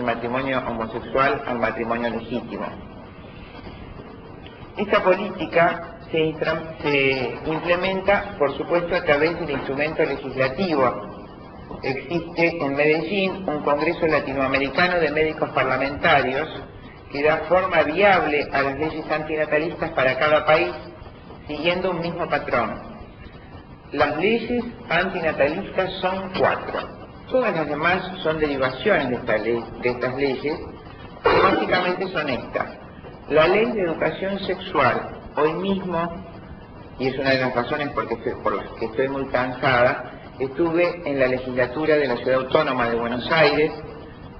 el matrimonio homosexual al matrimonio legítimo. Esta política se implementa, por supuesto, a través del instrumento legislativo. Existe en Medellín un Congreso Latinoamericano de Médicos Parlamentarios que da forma viable a las leyes antinatalistas para cada país, siguiendo un mismo patrón. Las leyes antinatalistas son 4. Todas las demás son derivaciones de estas leyes, que básicamente son estas. La Ley de Educación Sexual, hoy mismo, y es una de las razones por las que estoy muy cansada, estuve en la legislatura de la Ciudad Autónoma de Buenos Aires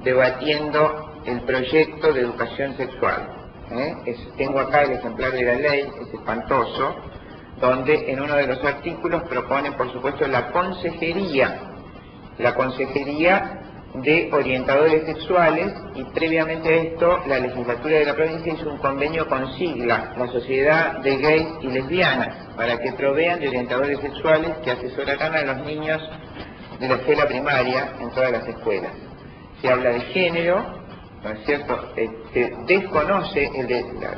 debatiendo el proyecto de educación sexual. Tengo acá el ejemplar de la ley, es espantoso, donde en uno de los artículos propone, por supuesto, la consejería de orientadores sexuales, y previamente a esto la legislatura de la provincia hizo un convenio con SIGLA, la Sociedad de Gays y Lesbianas, para que provean de orientadores sexuales que asesorarán a los niños de la escuela primaria en todas las escuelas. Se habla de género, ¿no es cierto? Se desconoce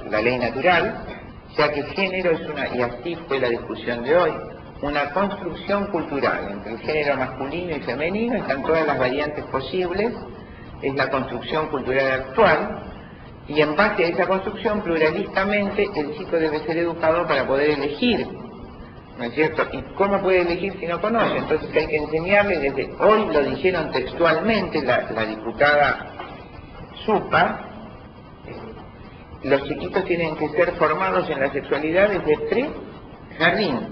la ley natural, ya que género es y así fue la discusión de hoy, una construcción cultural. Entre el género masculino y femenino están todas las variantes posibles, es la construcción cultural actual, y en base a esa construcción, pluralistamente, el chico debe ser educado para poder elegir, ¿no es cierto? ¿Y cómo puede elegir si no conoce? Entonces hay que enseñarle desde hoy, lo dijeron textualmente la diputada Supa, los chiquitos tienen que ser formados en la sexualidad desde pre-jardín.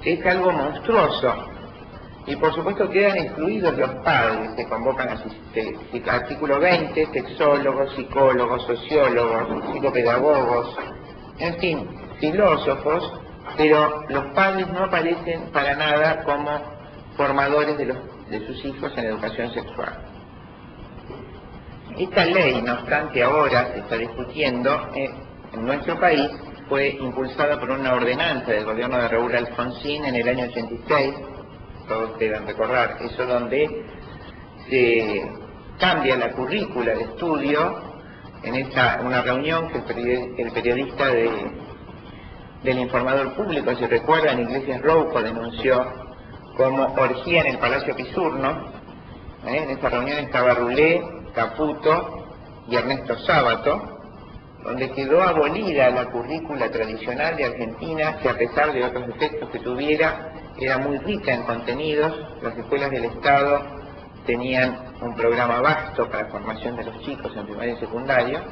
Es algo monstruoso. Y por supuesto quedan excluidos los padres, se convocan artículo 20, sexólogos, psicólogos, sociólogos, psicopedagogos, en fin, filósofos, pero los padres no aparecen para nada como formadores de sus hijos en educación sexual. Esta ley, no obstante, ahora se está discutiendo en nuestro país, fue impulsada por una ordenanza del gobierno de Raúl Alfonsín en el año 86, todos deben recordar eso, donde se cambia la currícula de estudio en una reunión que el periodista del Informador Público, si recuerdan, Iglesias Rouco denunció como orgía en el Palacio Pisurno. En esa reunión estaba Rulé, Caputo y Ernesto Sábato, donde quedó abolida la currícula tradicional de Argentina, que a pesar de otros defectos que tuviera, era muy rica en contenidos. Las escuelas del Estado tenían un programa vasto para formación de los chicos en primaria y secundaria.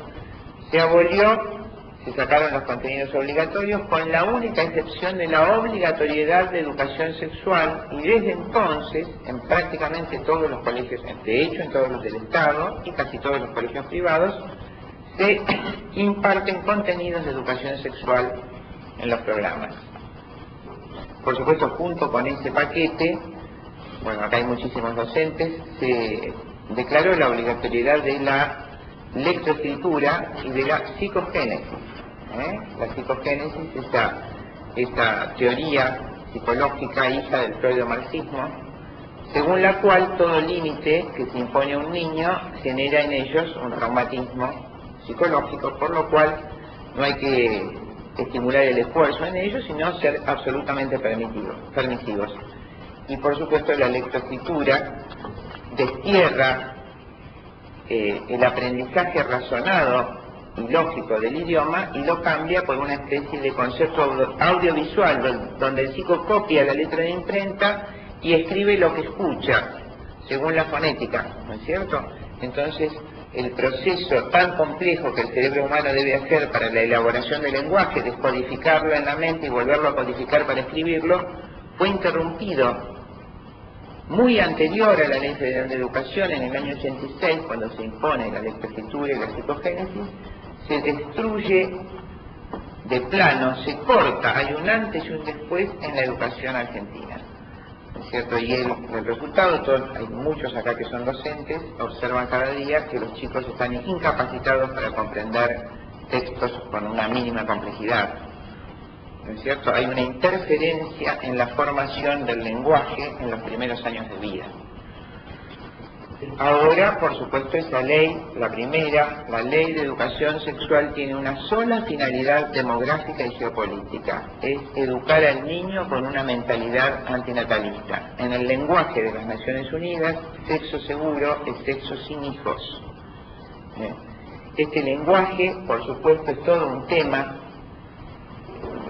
Se abolió, se sacaron los contenidos obligatorios, con la única excepción de la obligatoriedad de educación sexual, y desde entonces, en prácticamente todos los colegios, de hecho en todos los del Estado y casi todos los colegios privados, se imparten contenidos de educación sexual en los programas. Por supuesto, junto con ese paquete, bueno, acá hay muchísimos docentes, se declaró la obligatoriedad de la lectoescritura y de la psicogénesis. La psicogénesis, esa teoría psicológica hija del freudomarxismo, según la cual todo límite que se impone a un niño genera en ellos un traumatismo psicológico, por lo cual no hay que estimular el esfuerzo en ellos, sino ser absolutamente permisivos. Y por supuesto la lectoescritura destierra el aprendizaje razonado y lógico del idioma y lo cambia por una especie de concepto audiovisual, donde el chico copia la letra de imprenta y escribe lo que escucha, según la fonética, ¿no es cierto? Entonces, el proceso tan complejo que el cerebro humano debe hacer para la elaboración del lenguaje, descodificarlo en la mente y volverlo a codificar para escribirlo, fue interrumpido muy anterior a la Ley Federal de Educación, en el año 86, cuando se impone la lectoescritura y la psicogénesis. Se destruye de plano, se corta, hay un antes y un después en la educación argentina, ¿no es cierto? Y el resultado, hay muchos acá que son docentes, observan cada día que los chicos están incapacitados para comprender textos con una mínima complejidad, ¿no es cierto? Hay una interferencia en la formación del lenguaje en los primeros años de vida. Ahora, por supuesto, esa ley, la primera, la Ley de Educación Sexual, tiene una sola finalidad demográfica y geopolítica: es educar al niño con una mentalidad antinatalista. En el lenguaje de las Naciones Unidas, sexo seguro es sexo sin hijos. Este lenguaje, por supuesto, es todo un tema.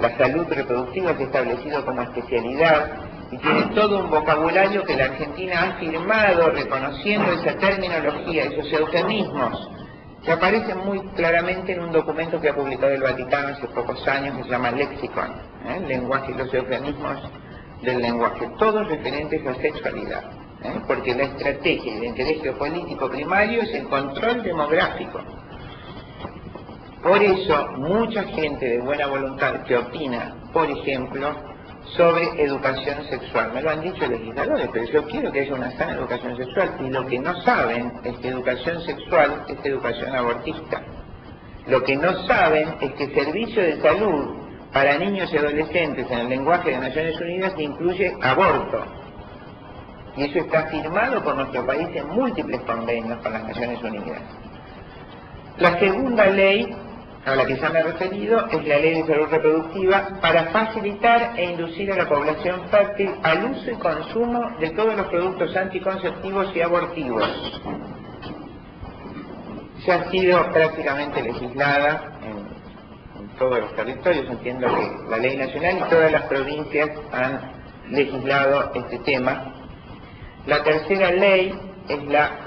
La salud reproductiva se ha establecido como especialidad y tiene todo un vocabulario que la Argentina ha firmado reconociendo esa terminología, esos eufemismos, que aparecen muy claramente en un documento que ha publicado el Vaticano hace pocos años, que se llama Lexicon, el lenguaje y los eufemismos del lenguaje, todos referentes a sexualidad, porque la estrategia y el interés geopolítico primario es el control demográfico. Por eso, mucha gente de buena voluntad que opina, por ejemplo, sobre educación sexual, me lo han dicho legisladores, pero yo quiero que haya una sana educación sexual, y lo que no saben es que educación sexual es educación abortista. Lo que no saben es que servicio de salud para niños y adolescentes en el lenguaje de Naciones Unidas incluye aborto. Y eso está firmado por nuestro país en múltiples convenios con las Naciones Unidas. La segunda ley a la que ya me he referido es la Ley de Salud Reproductiva, para facilitar e inducir a la población fértil al uso y consumo de todos los productos anticonceptivos y abortivos. Ya ha sido prácticamente legislada en todos los territorios. Entiendo que la ley nacional y todas las provincias han legislado este tema. La tercera ley es la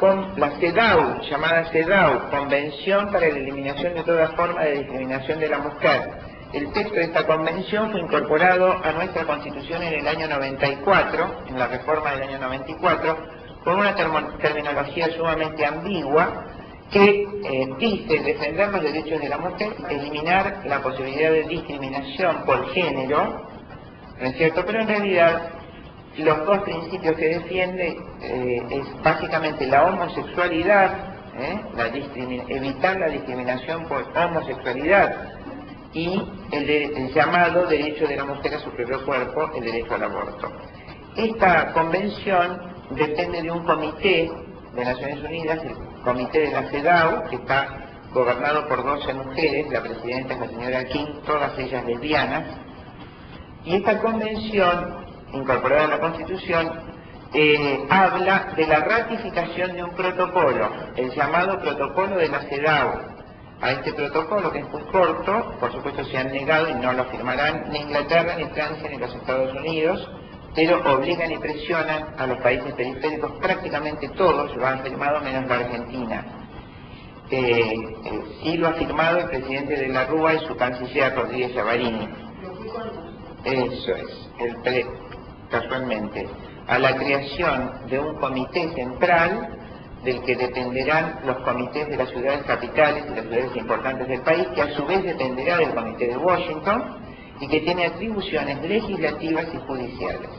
CEDAW, llamada CEDAW, Convención para la Eliminación de toda forma de discriminación de la mujer. El texto de esta convención fue incorporado a nuestra Constitución en el año 94, en la reforma del año 94, con una terminología sumamente ambigua que dice defender los derechos de la mujer, eliminar la posibilidad de discriminación por género, ¿no es cierto? Pero en realidad los dos principios que defiende es básicamente la homosexualidad, evitar la discriminación por homosexualidad, y el llamado derecho de la mujer a su propio cuerpo, el derecho al aborto. Esta convención depende de un comité de Naciones Unidas, el comité de la CEDAW, que está gobernado por 12 mujeres, la presidenta es la señora King, todas ellas lesbianas, y esta convención, incorporada en la Constitución, habla de la ratificación de un protocolo, el llamado protocolo de la CEDAW. A este protocolo, que es muy corto, por supuesto se han negado y no lo firmarán ni Inglaterra, ni Francia, ni los Estados Unidos, pero obligan y presionan a los países periféricos, prácticamente todos lo han firmado menos la Argentina. Sí lo ha firmado el presidente de la Rúa y su canciller Rodríguez Llavarini. Eso es, casualmente, a la creación de un comité central del que dependerán los comités de las ciudades capitales y las ciudades importantes del país, que a su vez dependerá del comité de Washington y que tiene atribuciones legislativas y judiciales.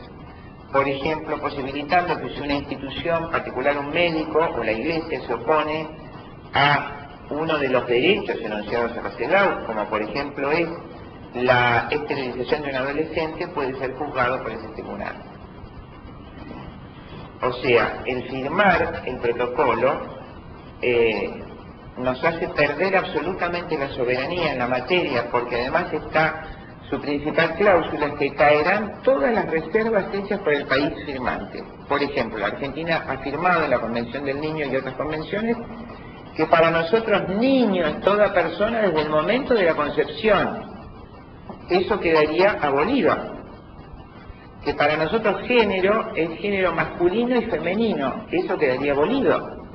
Por ejemplo, posibilitando que si una institución, particular un médico o la iglesia, se opone a uno de los derechos enunciados en la CEDAW, como por ejemplo es la esterilización de un adolescente, puede ser juzgado por ese tribunal. O sea, el firmar el protocolo nos hace perder absolutamente la soberanía en la materia, porque además está su principal cláusula, es que caerán todas las reservas hechas por el país firmante. Por ejemplo, la Argentina ha firmado en la Convención del Niño y otras convenciones que para nosotros niño es toda persona desde el momento de la concepción. Eso quedaría abolido. Que para nosotros género es género masculino y femenino, eso quedaría abolido,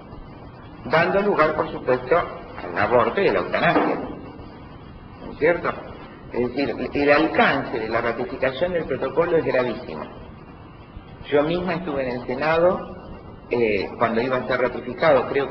dando lugar, por supuesto, al aborto y a la eutanasia, ¿no es cierto? Es decir, el alcance de la ratificación del protocolo es gravísimo. Yo misma estuve en el Senado cuando iba a ser ratificado, creo que